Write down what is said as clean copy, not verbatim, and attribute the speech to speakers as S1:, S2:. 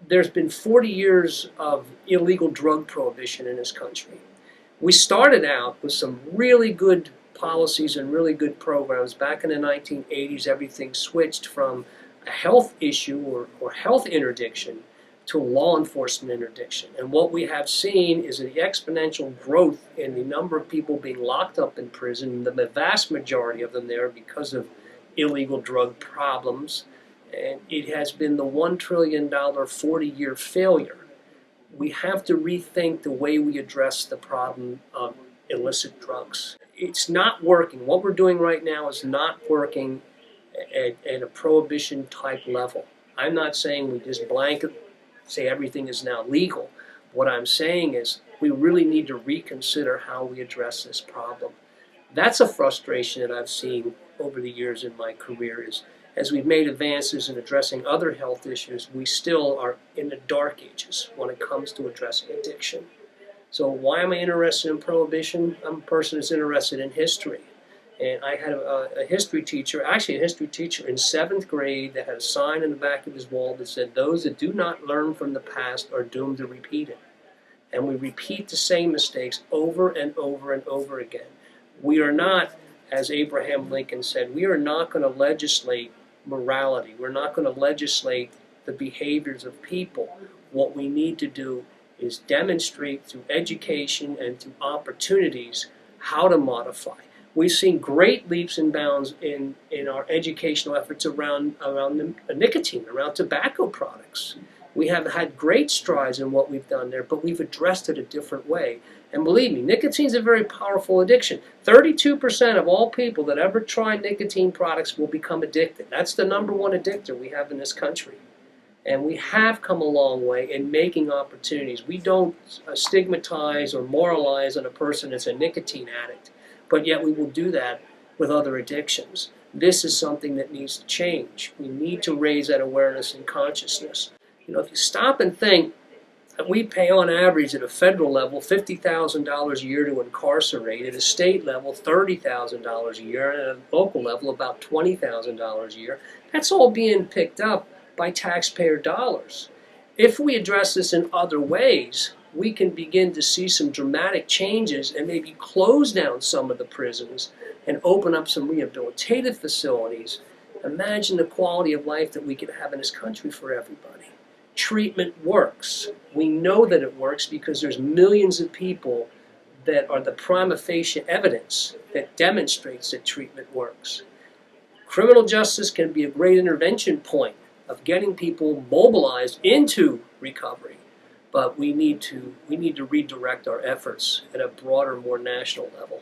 S1: there's been 40 years of illegal drug prohibition in this country. We started out with some really good policies and really good programs. Back in the 1980s, everything switched from a health issue or health interdiction to a law enforcement interdiction. And what we have seen is the exponential growth in the number of people being locked up in prison, the vast majority of them there because of illegal drug problems. And it has been the $1 trillion 40-year failure. We have to rethink the way we address the problem of illicit drugs. It's not working. What we're doing right now is not working at a prohibition type level. I'm not saying we just blanket say everything is now legal. What I'm saying is we really need to reconsider how we address this problem. That's a frustration that I've seen over the years in my career is as we've made advances in addressing other health issues, we still are in the dark ages when it comes to addressing addiction. So why am I interested in prohibition? I'm a person who's interested in history. And I had a history teacher, actually a history teacher in 7th grade that had a sign in the back of his wall that said, "Those that do not learn from the past are doomed to repeat it." And we repeat the same mistakes over and over and over again. We are not, as Abraham Lincoln said, we are not going to legislate morality. We're not going to legislate the behaviors of people. What we need to do is demonstrate through education and through opportunities how to modify. We've seen great leaps and bounds in our educational efforts around nicotine, around tobacco products. We have had great strides in what we've done there, but we've addressed it a different way. And believe me, nicotine is a very powerful addiction. 32% of all people that ever try nicotine products will become addicted. That's the #1 addictor we have in this country. And we have come a long way in making opportunities. We don't stigmatize or moralize on a person that's a nicotine addict, but yet we will do that with other addictions. This is something that needs to change. We need to raise that awareness and consciousness. You know, if you stop and think, we pay on average at a federal level $50,000 a year to incarcerate, at a state level $30,000 a year, and at a local level about $20,000 a year. That's all being picked up by taxpayer dollars. If we address this in other ways, we can begin to see some dramatic changes and maybe close down some of the prisons and open up some rehabilitative facilities. Imagine the quality of life that we could have in this country for everybody. Treatment works. We know that it works because there's millions of people that are the prima facie evidence that demonstrates that treatment works. Criminal justice can be a great intervention point of getting people mobilized into recovery, but we need to redirect our efforts at a broader, more national level.